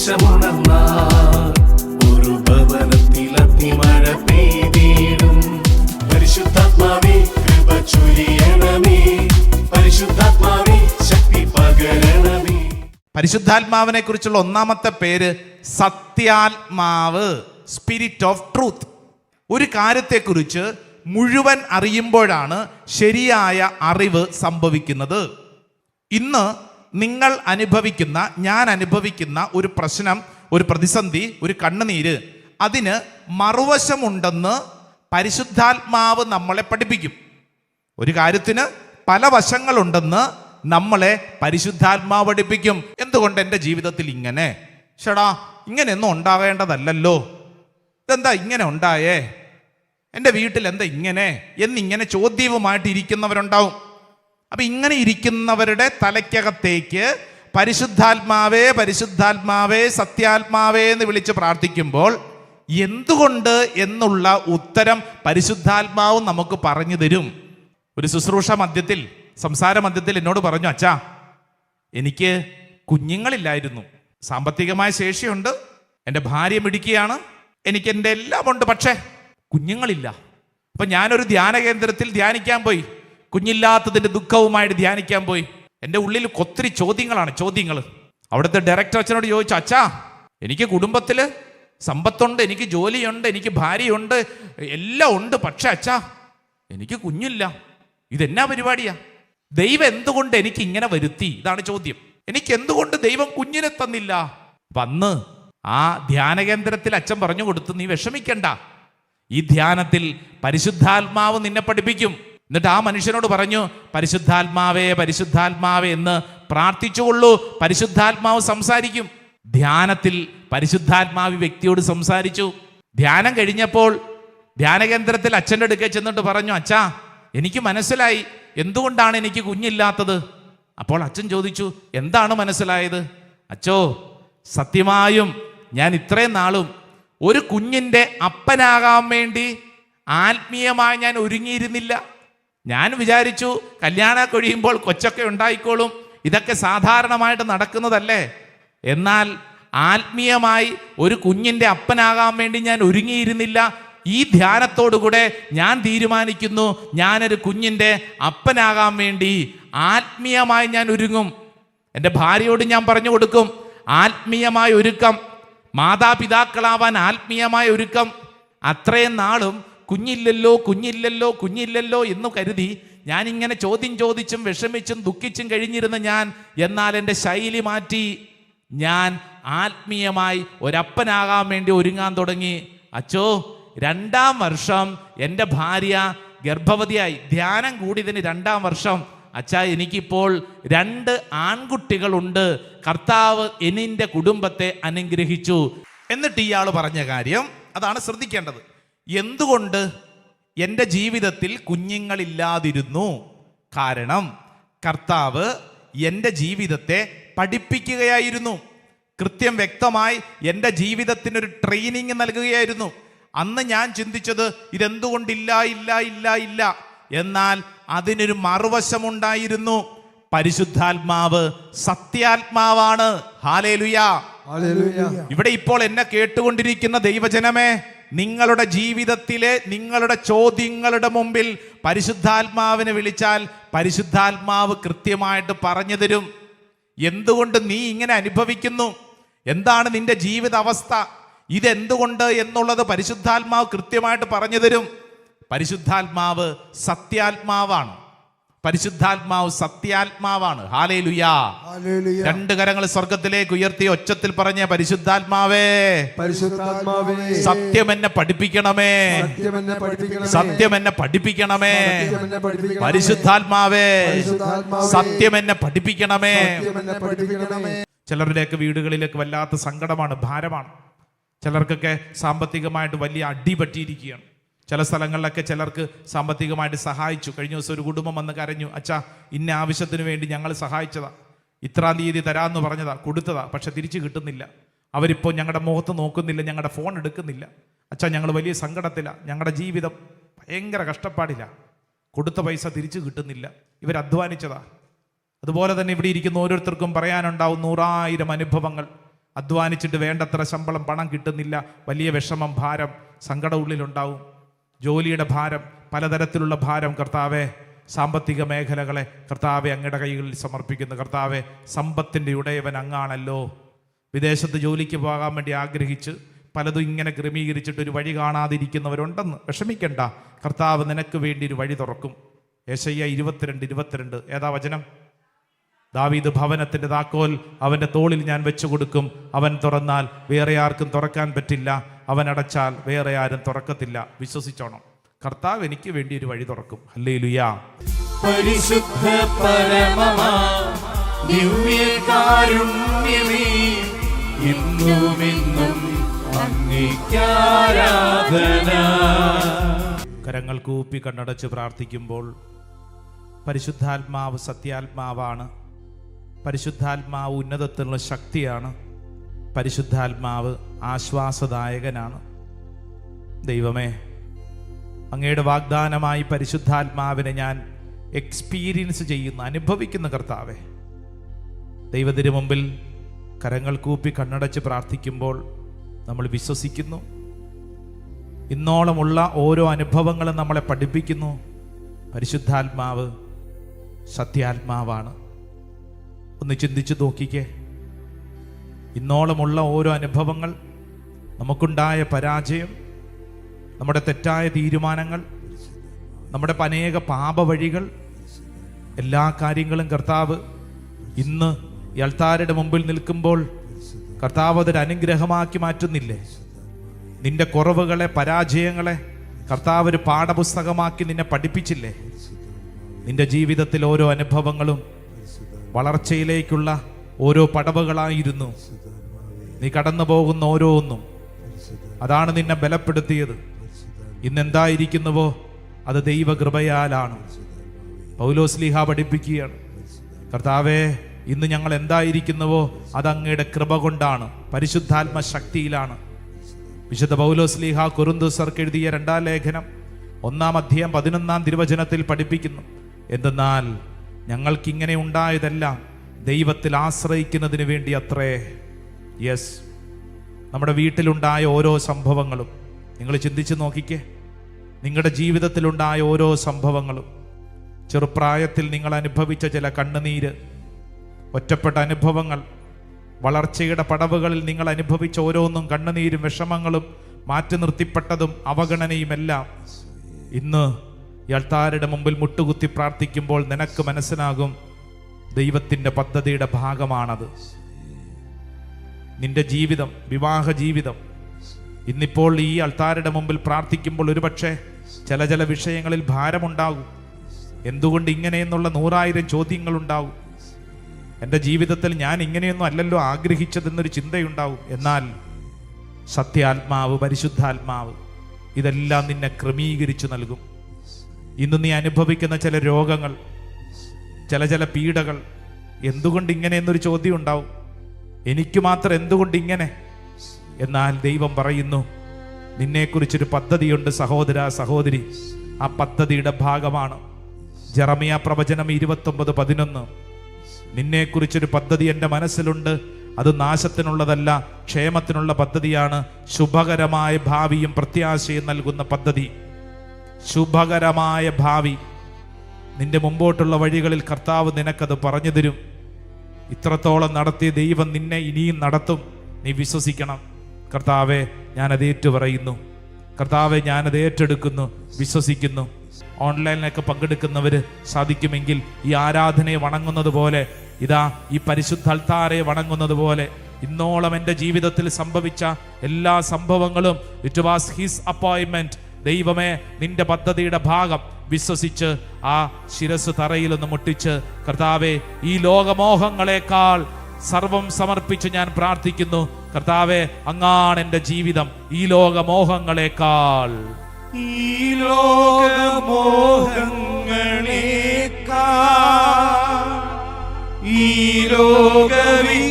ആവേശമുണർന്നാൽ ഒരു ഭവനത്തിൽ അഗ്നിമഴ പെയ്തിടും. പരിശുദ്ധാത്മാവേ കൃപ ചൊരിയണമേ, പരിശുദ്ധാത്മാവേ ശക്തി പകരണമേ. പരിശുദ്ധാത്മാവിനെ കുറിച്ചുള്ള ഒന്നാമത്തെ പേര് സത്യാത്മാവ്, സ്പിരിറ്റ് ഓഫ് ട്രൂത്ത്. ഒരു കാര്യത്തെക്കുറിച്ച് മുഴുവൻ അറിയുമ്പോഴാണ് ശരിയായ അറിവ് സംഭവിക്കുന്നത്. ഇന്ന് നിങ്ങൾ അനുഭവിക്കുന്ന, ഞാൻ അനുഭവിക്കുന്ന ഒരു പ്രശ്നം, ഒരു പ്രതിസന്ധി, ഒരു കണ്ണുനീര്, അതിന് മറുവശമുണ്ടെന്ന് പരിശുദ്ധാത്മാവ് നമ്മളെ പഠിപ്പിക്കും. ഒരു കാര്യത്തിന് പല വശങ്ങളുണ്ടെന്ന് നമ്മളെ പരിശുദ്ധാത്മാവ് പഠിപ്പിക്കും. എന്തുകൊണ്ട് എൻ്റെ ജീവിതത്തിൽ ഇങ്ങനെ? ഷടാ, ഇങ്ങനെയൊന്നും ഉണ്ടാകേണ്ടതല്ലല്ലോ, ഇതെന്താ ഇങ്ങനെ ഉണ്ടായേ? എൻ്റെ വീട്ടിൽ എന്താ ഇങ്ങനെ എന്നിങ്ങനെ ചോദ്യവുമായിട്ട് ഇരിക്കുന്നവരുണ്ടാവും. അപ്പം ഇങ്ങനെ ഇരിക്കുന്നവരുടെ തലയ്ക്കകത്തേക്ക് പരിശുദ്ധാത്മാവേ പരിശുദ്ധാത്മാവേ സത്യാത്മാവേ എന്ന് വിളിച്ച് പ്രാർത്ഥിക്കുമ്പോൾ എന്തുകൊണ്ട് എന്നുള്ള ഉത്തരം പരിശുദ്ധാത്മാവ് നമുക്ക് പറഞ്ഞു തരും. ഒരു ശുശ്രൂഷ മധ്യത്തിൽ, സംസാര മധ്യത്തിൽ എന്നോട് പറഞ്ഞു, അച്ഛാ, എനിക്ക് കുഞ്ഞുങ്ങളില്ലായിരുന്നു. സാമ്പത്തികമായ ശേഷിയുണ്ട്, എൻ്റെ ഭാര്യ മിടുക്കിയാണ്, എനിക്ക് എൻ്റെ എല്ലാം ഉണ്ട്, പക്ഷേ കുഞ്ഞുങ്ങളില്ല. അപ്പം ഞാനൊരു ധ്യാന കേന്ദ്രത്തിൽ ധ്യാനിക്കാൻ പോയി. കുഞ്ഞില്ലാത്തതിൻ്റെ ദുഃഖവുമായിട്ട് ധ്യാനിക്കാൻ പോയി. എൻ്റെ ഉള്ളിൽ ഒത്തിരി ചോദ്യങ്ങൾ. അവിടുത്തെ ഡയറക്ടർ അച്ഛനോട് ചോദിച്ചു, അച്ഛാ, എനിക്ക് കുടുംബത്തിൽ സമ്പത്തുണ്ട്, എനിക്ക് ജോലിയുണ്ട്, എനിക്ക് ഭാര്യയുണ്ട്, എല്ലാം ഉണ്ട്, പക്ഷേ അച്ഛാ എനിക്ക് കുഞ്ഞില്ല. ഇതെന്നാ പരിപാടിയാ? ദൈവം എന്തുകൊണ്ട് എനിക്ക് ഇങ്ങനെ വരുത്തി? ഇതാണ് ചോദ്യം. എനിക്ക് എന്തുകൊണ്ട് ദൈവം കുഞ്ഞിനെ തന്നില്ല? വന്ന് ആ ധ്യാന കേന്ദ്രത്തിൽ അച്ഛൻ പറഞ്ഞു കൊടുത്തു, നീ വിഷമിക്കണ്ട, ഈ ധ്യാനത്തിൽ പരിശുദ്ധാത്മാവ് നിന്നെ പഠിപ്പിക്കും. എന്നിട്ട് ആ മനുഷ്യനോട് പറഞ്ഞു, പരിശുദ്ധാത്മാവേ പരിശുദ്ധാത്മാവേ എന്ന് പ്രാർത്ഥിച്ചുകൊള്ളൂ, പരിശുദ്ധാത്മാവ് സംസാരിക്കും. ധ്യാനത്തിൽ പരിശുദ്ധാത്മാവ് വ്യക്തിയോട് സംസാരിച്ചു. ധ്യാനം കഴിഞ്ഞപ്പോൾ ധ്യാന കേന്ദ്രത്തിൽ അച്ഛൻ്റെ അടുക്കൽ ചെന്നിട്ട് പറഞ്ഞു, അച്ഛാ, എനിക്ക് മനസ്സിലായി എന്തുകൊണ്ടാണ് എനിക്ക് കുഞ്ഞില്ലാത്തത്. അപ്പോൾ അച്ഛൻ ചോദിച്ചു, എന്താണ് മനസ്സിലായത്? അച്ഛോ, സത്യമായും ഞാൻ ഇത്രയും നാളും ഒരു കുഞ്ഞിൻ്റെ അപ്പനാകാൻ വേണ്ടി ആത്മീയമായി ഞാൻ ഒരുങ്ങിയിരുന്നില്ല. ഞാൻ വിചാരിച്ചു കല്യാണം കഴിയുമ്പോൾ കൊച്ചൊക്കെ ഉണ്ടായിക്കോളും, ഇതൊക്കെ സാധാരണമായിട്ട് നടക്കുന്നതല്ലേ. എന്നാൽ ആത്മീയമായി ഒരു കുഞ്ഞിൻ്റെ അപ്പനാകാൻ വേണ്ടി ഞാൻ ഒരുങ്ങിയിരുന്നില്ല. ഈ ധ്യാനത്തോടുകൂടെ ഞാൻ തീരുമാനിക്കുന്നു, ഞാനൊരു കുഞ്ഞിൻ്റെ അപ്പനാകാൻ വേണ്ടി ആത്മീയമായി ഞാൻ ഒരുങ്ങും. എൻ്റെ ഭാര്യയോട് ഞാൻ പറഞ്ഞു കൊടുക്കും, ആത്മീയമായ ഒരുക്കം, മാതാപിതാക്കളാവാൻ ആത്മീയമായ ഒരുക്കം. അത്രയും നാളും കുഞ്ഞില്ലല്ലോ എന്ന് കരുതി ഞാനിങ്ങനെ ചോദിച്ചും വിഷമിച്ചും ദുഃഖിച്ചും കഴിഞ്ഞിരുന്ന ഞാൻ, എന്നാൽ എൻ്റെ ശൈലി മാറ്റി ഞാൻ ആത്മീയമായി ഒരപ്പനാകാൻ വേണ്ടി ഒരുങ്ങാൻ തുടങ്ങി. അച്ചോ, 2ാം വർഷം എൻ്റെ ഭാര്യ ഗർഭവതിയായി. ധ്യാനം കൂടിയതിന് 2ാം വർഷം. അച്ഛാ, എനിക്കിപ്പോൾ 2 ആൺകുട്ടികളുണ്ട്. കർത്താവ് എൻ്റെ കുടുംബത്തെ അനുഗ്രഹിച്ചു. എന്നിട്ട് ഇയാൾ പറഞ്ഞ കാര്യം അതാണ് ശ്രദ്ധിക്കേണ്ടത്. എന്തുകൊണ്ട് എൻ്റെ ജീവിതത്തിൽ കുഞ്ഞുങ്ങളില്ലാതിരുന്നു? കാരണം കർത്താവ് എൻ്റെ ജീവിതത്തെ പഠിപ്പിക്കുകയായിരുന്നു. കൃത്യം വ്യക്തമായി എൻ്റെ ജീവിതത്തിനൊരു ട്രെയിനിങ് നൽകുകയായിരുന്നു. അന്ന് ഞാൻ ചിന്തിച്ചത് ഇതെന്തുകൊണ്ടില്ല. എന്നാൽ അതിനൊരു മറുവശമുണ്ടായിരുന്നു. പരിശുദ്ധാത്മാവ് സത്യാത്മാവാണ്. ഹല്ലേലൂയാ. ഇവിടെ ഇപ്പോൾ എന്നെ കേട്ടുകൊണ്ടിരിക്കുന്ന ദൈവജനമേ, നിങ്ങളുടെ ജീവിതത്തിലെ നിങ്ങളുടെ ചോദ്യങ്ങളുടെ മുമ്പിൽ പരിശുദ്ധാത്മാവിനെ വിളിച്ചാൽ പരിശുദ്ധാത്മാവ് കൃത്യമായിട്ട് പറഞ്ഞു തരും. എന്തുകൊണ്ട് നീ ഇങ്ങനെ അനുഭവിക്കുന്നു? എന്താണ് നിന്റെ ജീവിത അവസ്ഥ? ഇതെന്തുകൊണ്ട് എന്നുള്ളത് പരിശുദ്ധാത്മാവ് കൃത്യമായിട്ട് പറഞ്ഞു തരും. പരിശുദ്ധാത്മാവ് സത്യാത്മാവാണ്. ഹല്ലേലൂയാ. 2 കരങ്ങൾ സ്വർഗത്തിലേക്ക് ഉയർത്തി ഒച്ചത്തിൽ പറഞ്ഞ, പരിശുദ്ധാത്മാവേ സത്യം എന്നെ പഠിപ്പിക്കണമേ, സത്യം എന്നെ പഠിപ്പിക്കണമേ. പരിശുദ്ധാത്മാവേ സത്യം എന്നെ പഠിപ്പിക്കണമേ. ചിലരുടെയൊക്കെ വീടുകളിലേക്ക് വല്ലാത്ത സങ്കടമാണ്, ഭാരമാണ്. ചിലർക്കൊക്കെ സാമ്പത്തികമായിട്ട് വലിയ അടി പറ്റിയിരിക്കുകയാണ്. ചില സ്ഥലങ്ങളിലൊക്കെ ചിലർക്ക് സാമ്പത്തികമായിട്ട് സഹായിച്ചു. കഴിഞ്ഞ ദിവസം ഒരു കുടുംബം വന്ന് കരഞ്ഞു, അച്ഛാ, ഇന്ന ആവശ്യത്തിന് വേണ്ടി ഞങ്ങൾ സഹായിച്ചതാ, 3-ാം തീയതി തരാമെന്ന് പറഞ്ഞതാ, കൊടുത്തതാ, പക്ഷെ തിരിച്ചു കിട്ടുന്നില്ല. അവരിപ്പോൾ ഞങ്ങളുടെ മുഖത്ത് നോക്കുന്നില്ല, ഞങ്ങളുടെ ഫോൺ എടുക്കുന്നില്ല. അച്ഛാ, ഞങ്ങൾ വലിയ സങ്കടത്തിലാണ്, ഞങ്ങളുടെ ജീവിതം ഭയങ്കര കഷ്ടപ്പാടിലാണ്, കൊടുത്ത പൈസ തിരിച്ചു കിട്ടുന്നില്ല, ഇവർ അധ്വാനിച്ചതാ. അതുപോലെ തന്നെ ഇവിടെ ഇരിക്കുന്ന ഓരോരുത്തർക്കും പറയാനുണ്ടാവും 100,000 അനുഭവങ്ങൾ. അധ്വാനിച്ചിട്ട് വേണ്ടത്ര ശമ്പളം, പണം കിട്ടുന്നില്ല, വലിയ വിഷമം, ഭാരം, സങ്കടം ഉള്ളിലുണ്ടാവും. ജോലിയുടെ ഭാരം, പലതരത്തിലുള്ള ഭാരം. കർത്താവെ, സാമ്പത്തിക മേഖലകളെ കർത്താവെ അങ്ങയുടെ കൈകളിൽ സമർപ്പിക്കുന്നു. കർത്താവെ, സമ്പത്തിൻ്റെ ഉടയവൻ അങ്ങാണല്ലോ. വിദേശത്ത് ജോലിക്ക് പോകാൻ വേണ്ടി ആഗ്രഹിച്ച് പലതും ഇങ്ങനെ ക്രമീകരിച്ചിട്ട് ഒരു വഴി കാണാതിരിക്കുന്നവരുണ്ടെന്ന് വിഷമിക്കണ്ട. കർത്താവ് നിനക്ക് വേണ്ടി ഒരു വഴി തുറക്കും. യെശയ്യാ 22:22 ഏതാ വചനം? ദാവീദ് ഭവനത്തിൻ്റെ താക്കോൽ അവൻ്റെ തോളിൽ ഞാൻ വെച്ചു കൊടുക്കും. അവൻ തുറന്നാൽ വേറെ ആർക്കും തുറക്കാൻ പറ്റില്ല, അവൻ അടച്ചാൽ വേറെ ആരും തുറക്കത്തില്ല. വിശ്വസിച്ചോണം, കർത്താവ് എനിക്ക് വേണ്ടി ഒരു വഴി തുറക്കും. ഹല്ലേലൂയാ. പരിശുദ്ധ പരമമാ ദിവ്യകാരുണ്യമേ, എന്നുമെന്നും അങ്ങേക്കാരാധന. കരങ്ങൾ കൂപ്പി കണ്ണടച്ച് പ്രാർത്ഥിക്കുമ്പോൾ പരിശുദ്ധാത്മാവ് സത്യാത്മാവാണ്. പരിശുദ്ധാത്മാവ് ഉന്നതത്തിലുള്ള ശക്തിയാണ്. പരിശുദ്ധാത്മാവ് ആശ്വാസദായകനാണ്. ദൈവമേ, അങ്ങയുടെ വാഗ്ദാനമായി പരിശുദ്ധാത്മാവിനെ ഞാൻ എക്സ്പീരിയൻസ് ചെയ്യുന്ന, അനുഭവിക്കുന്ന കർത്താവേ, ദൈവത്തിന് മുമ്പിൽ കരങ്ങൾ കൂപ്പി കണ്ണടച്ച് പ്രാർത്ഥിക്കുമ്പോൾ നമ്മൾ വിശ്വസിക്കുന്നു. ഇന്നോളമുള്ള ഓരോ അനുഭവങ്ങളും നമ്മളെ പഠിപ്പിക്കുന്നു, പരിശുദ്ധാത്മാവ് സത്യാത്മാവാണ്. ഒന്ന് ചിന്തിച്ചു നോക്കിക്കേ. ഇന്നോളമുള്ള ഓരോ അനുഭവങ്ങൾ, നമുക്കുണ്ടായ പരാജയം, നമ്മുടെ തെറ്റായ തീരുമാനങ്ങൾ, നമ്മുടെ അനേക പാപവഴികൾ, എല്ലാ കാര്യങ്ങളും കർത്താവ് ഇന്ന് ഈ അൾത്താരയുടെ മുമ്പിൽ നിൽക്കുമ്പോൾ കർത്താവ് അതൊരു അനുഗ്രഹമാക്കി മാറ്റുന്നില്ലേ? നിന്റെ കുറവുകളെ, പരാജയങ്ങളെ കർത്താവ് ഒരു പാഠപുസ്തകമാക്കി നിന്നെ പഠിപ്പിച്ചില്ലേ? നിന്റെ ജീവിതത്തിൽ ഓരോ അനുഭവങ്ങളും വളർച്ചയിലേക്കുള്ള ഓരോ പടവുകളായിരുന്നു. നീ കടന്നു പോകുന്ന ഓരോന്നും അതാണ് നിന്നെ ബലപ്പെടുത്തിയത്. ഇന്നെന്തായിരിക്കുന്നുവോ അത് ദൈവകൃപയാലാണ്. പൗലോസ്ലീഹ പഠിപ്പിക്കുകയാണ്, കർത്താവേ, ഇന്ന് ഞങ്ങൾ എന്തായിരിക്കുന്നുവോ അത് അങ്ങയുടെ കൃപ കൊണ്ടാണ്, പരിശുദ്ധാത്മ ശക്തിയിലാണ്. വിശുദ്ധ പൗലോസ്ലീഹ കൊരിന്ത്യർക്ക് എഴുതിയ 2-ാം ലേഖനം 1-ാം അധ്യായം 11-ാം തിരുവചനത്തിൽ പഠിപ്പിക്കുന്നു, എന്തെന്നാൽ ഞങ്ങൾക്കിങ്ങനെ ഉണ്ടായതെല്ലാം ദൈവത്തിൽ ആശ്രയിക്കുന്നതിന് വേണ്ടി അത്രേ. യെസ്, നമ്മുടെ വീട്ടിലുണ്ടായ ഓരോ സംഭവങ്ങളും നിങ്ങൾ ചിന്തിച്ച് നോക്കിക്കേ. നിങ്ങളുടെ ജീവിതത്തിലുണ്ടായ ഓരോ സംഭവങ്ങളും, ചെറുപ്രായത്തിൽ നിങ്ങൾ അനുഭവിച്ച ചില കണ്ണുനീര്, ഒറ്റപ്പെട്ട അനുഭവങ്ങൾ, വളർച്ചയുടെ പടവുകളിൽ നിങ്ങൾ അനുഭവിച്ച ഓരോന്നും, കണ്ണുനീരും വിഷമങ്ങളും, മാറ്റി നിർത്തിപ്പെട്ടതും അവഗണനയുമെല്ലാം ഇന്ന് ഈ അൾത്താരയുടെ മുമ്പിൽ മുട്ടുകുത്തി പ്രാർത്ഥിക്കുമ്പോൾ നിനക്ക് മനസ്സിലാകും, ദൈവത്തിൻ്റെ പദ്ധതിയുടെ ഭാഗമാണത്. നിന്റെ ജീവിതം, വിവാഹ ജീവിതം, ഇന്നിപ്പോൾ ഈ അൾത്താരയുടെ മുമ്പിൽ പ്രാർത്ഥിക്കുമ്പോൾ ഒരുപക്ഷെ ചില വിഷയങ്ങളിൽ ഭാരമുണ്ടാകും. എന്തുകൊണ്ട് ഇങ്ങനെയെന്നുള്ള 100,000 ചോദ്യങ്ങളുണ്ടാവും. എൻ്റെ ജീവിതത്തിൽ ഞാൻ ഇങ്ങനെയൊന്നും അല്ലല്ലോ ആഗ്രഹിച്ചതെന്നൊരു ചിന്തയുണ്ടാവും. എന്നാൽ സത്യാത്മാവ്, പരിശുദ്ധാത്മാവ് ഇതെല്ലാം നിന്നെ ക്രമീകരിച്ചു നൽകും. ഇന്ന് നീ അനുഭവിക്കുന്ന ചില രോഗങ്ങൾ, ചില പീഡകൾ, എന്തുകൊണ്ട് ഇങ്ങനെ എന്നൊരു ചോദ്യം ഉണ്ടാവും. എനിക്ക് മാത്രം എന്തുകൊണ്ട് ഇങ്ങനെ? എന്നാൽ ദൈവം പറയുന്നു, നിന്നെക്കുറിച്ചൊരു പദ്ധതിയുണ്ട് സഹോദര, സഹോദരി. ആ പദ്ധതിയുടെ ഭാഗമാണ് ജെറമിയ പ്രവചനം 29:11. നിന്നെക്കുറിച്ചൊരു പദ്ധതി എൻ്റെ മനസ്സിലുണ്ട്, അത് നാശത്തിനുള്ളതല്ല, ക്ഷേമത്തിനുള്ള പദ്ധതിയാണ്. ശുഭകരമായ ഭാവിയും പ്രത്യാശയും നൽകുന്ന പദ്ധതി. ശുഭകരമായ ഭാവി, നിന്റെ മുമ്പോട്ടുള്ള വഴികളിൽ കർത്താവ് നിനക്കത് പറഞ്ഞു തരും. ഇത്രത്തോളം നടത്തിയ ദൈവം നിന്നെ ഇനിയും നടത്തും. നീ വിശ്വസിക്കണം. കർത്താവെ, ഞാനത് ഏറ്റുപറയുന്നു. കർത്താവെ, ഞാനത് ഏറ്റെടുക്കുന്നു, വിശ്വസിക്കുന്നു. ഓൺലൈനിലൊക്കെ പങ്കെടുക്കുന്നവർ സാധിക്കുമെങ്കിൽ ഈ ആരാധനയെ വണങ്ങുന്നത് പോലെ, ഇതാ ഈ പരിശുദ്ധ അൾത്താരെ വണങ്ങുന്നത് പോലെ, ഇന്നോളം എൻ്റെ ജീവിതത്തിൽ സംഭവിച്ച എല്ലാ സംഭവങ്ങളും ഇറ്റ് വാസ് ഹിസ് അപ്പോയിൻമെന്റ്. ദൈവമേ, നിന്റെ പദ്ധതിയുടെ ഭാഗം വിശ്വസിച്ച് ആ ശിരസ് തറയിലൊന്ന് മുട്ടിച്ച്, കർത്താവെ, ഈ ലോകമോഹങ്ങളെക്കാൾ സർവം സമർപ്പിച്ച് ഞാൻ പ്രാർത്ഥിക്കുന്നു. കർത്താവെ, അങ്ങാണ് എൻ്റെ ജീവിതം ഈ ലോകമോഹങ്ങളെക്കാൾ. ഈ ലോകമോഹങ്ങളേക്കാൾ, ഈ ലോകവിജ്ഞാനത്തേക്കാൾ,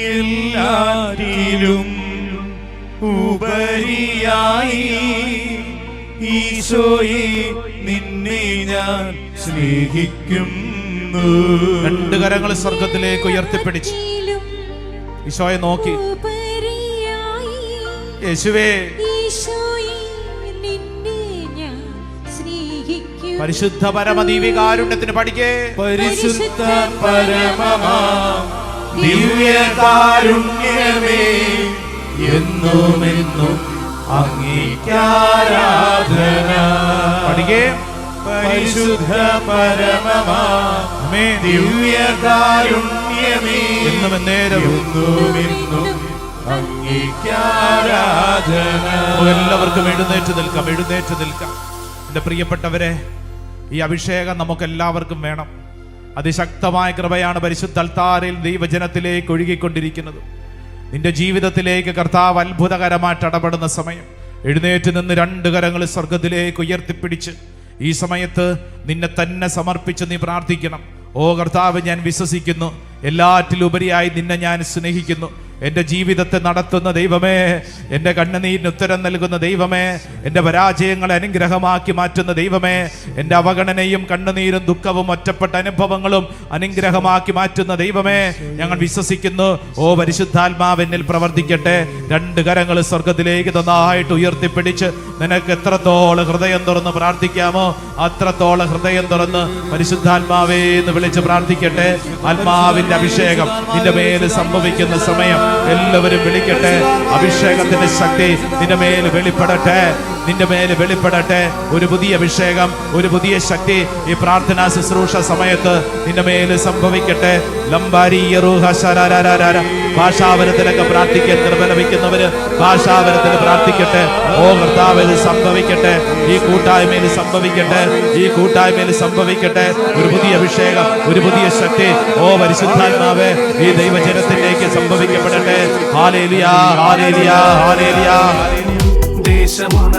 എല്ലാറ്റിലും ഉപരിയായി ഈശോയെ നിന്നെ ഞാൻ സ്നേഹിക്കുന്നു. രണ്ട് കരങ്ങൾ സ്വർഗത്തിലേക്ക് ഉയർത്തിപ്പിടിച്ച് ഈശോയെ നോക്കി, യേശുവേ പരിശുദ്ധ പരമദീവികാരുണ്യത്തിന് പഠിക്കേ. പരിശുദ്ധ പരമമാ ദിവ്യകാരുണ്യമേ, എന്നുമെന്നും അങ്ങേക്കാരാധന. പഠിക്കേ. പരിശുദ്ധ പരമമാ ദിവ്യകാരുണ്യമേ, എന്നും നേരവും എന്നുമെന്നും അങ്ങേക്കാരാധന. എല്ലാവർക്കും എഴുന്നേറ്റ് നിൽക്കാം, എഴുന്നേറ്റ് നിൽക്കാം. എൻ്റെ പ്രിയപ്പെട്ടവരെ, ഈ അഭിഷേകം നമുക്ക് എല്ലാവർക്കും വേണം. അതിശക്തമായ കൃപയാണ് പരിശുദ്ധ അൽത്താരയിൽ ദൈവജനത്തിലേക്ക് ഒഴുകിക്കൊണ്ടിരിക്കുന്നത്. നിന്റെ ജീവിതത്തിലേക്ക് കർത്താവ് അത്ഭുതകരമായിട്ട് ഇടപെടുന്ന സമയം എഴുന്നേറ്റ് നിന്ന് രണ്ട് കരങ്ങൾ സ്വർഗത്തിലേക്ക് ഉയർത്തിപ്പിടിച്ച് ഈ സമയത്ത് നിന്നെ തന്നെ സമർപ്പിച്ച് നീ പ്രാർത്ഥിക്കണം. ഓ കർത്താവ്, ഞാൻ വിശ്വസിക്കുന്നു, എല്ലാറ്റിലുപരിയായി നിന്നെ ഞാൻ സ്നേഹിക്കുന്നു. എൻ്റെ ജീവിതത്തെ നടത്തുന്ന ദൈവമേ, എൻ്റെ കണ്ണുനീരിന് ഉത്തരം നൽകുന്ന ദൈവമേ, എൻ്റെ പരാജയങ്ങളെ അനുഗ്രഹമാക്കി മാറ്റുന്ന ദൈവമേ, എൻ്റെ അവഗണനയും കണ്ണുനീരും ദുഃഖവും ഒറ്റപ്പെട്ട അനുഭവങ്ങളും അനുഗ്രഹമാക്കി മാറ്റുന്ന ദൈവമേ, ഞങ്ങൾ വിശ്വസിക്കുന്നു. ഓ പരിശുദ്ധാത്മാവ് എന്നിൽ പ്രവർത്തിക്കട്ടെ. രണ്ട് കരങ്ങൾ സ്വർഗത്തിലേക്ക് നന്നായിട്ട് ഉയർത്തിപ്പിടിച്ച് നിനക്ക് എത്രത്തോളം ഹൃദയം തുറന്ന് പ്രാർത്ഥിക്കാമോ അത്രത്തോളം ഹൃദയം തുറന്ന് പരിശുദ്ധാത്മാവേ എന്ന് വിളിച്ച് പ്രാർത്ഥിക്കട്ടെ. ആത്മാവിന്റെ അഭിഷേകം നിന്റെ മേൽ സംഭവിക്കുന്ന സമയം എല്ലാവരും വിളിക്കട്ടെ. അഭിഷേകത്തിന്റെ ശക്തി നിന്റെ മേൽ വെളിപ്പെടട്ടെ, നിന്റെ മേൽ വെളിപ്പെടട്ടെ. ഒരു പുതിയ അഭിഷേകം, ഒരു പുതിയ ശക്തി ഈ പ്രാർത്ഥനാ ശുശ്രൂഷ സമയത്ത് നിന്റെ മേൽ സംഭവിക്കട്ടെ. ഭാഷാവരത്തിലൊക്കെ പ്രാർത്ഥിക്കാൻ കൃപ ലഭിക്കുന്നവര് ഭാഷാവരത്തിൽ പ്രാർത്ഥിക്കട്ടെ. ഓ കർത്താവ്, ഇത് സംഭവിക്കട്ടെ, ഈ കൂട്ടായ്മയിൽ സംഭവിക്കട്ടെ, ഈ കൂട്ടായ്മയിൽ സംഭവിക്കട്ടെ. ഒരു പുതിയ അഭിഷേകം, ഒരു പുതിയ ശക്തി, ഓ പരിശുദ്ധാത്മാവേ, ഈ ദൈവജനത്തിലേക്ക് സംഭവിക്കപ്പെടട്ടെ. Hallelujah, hallelujah, hallelujah. ദേശമുണ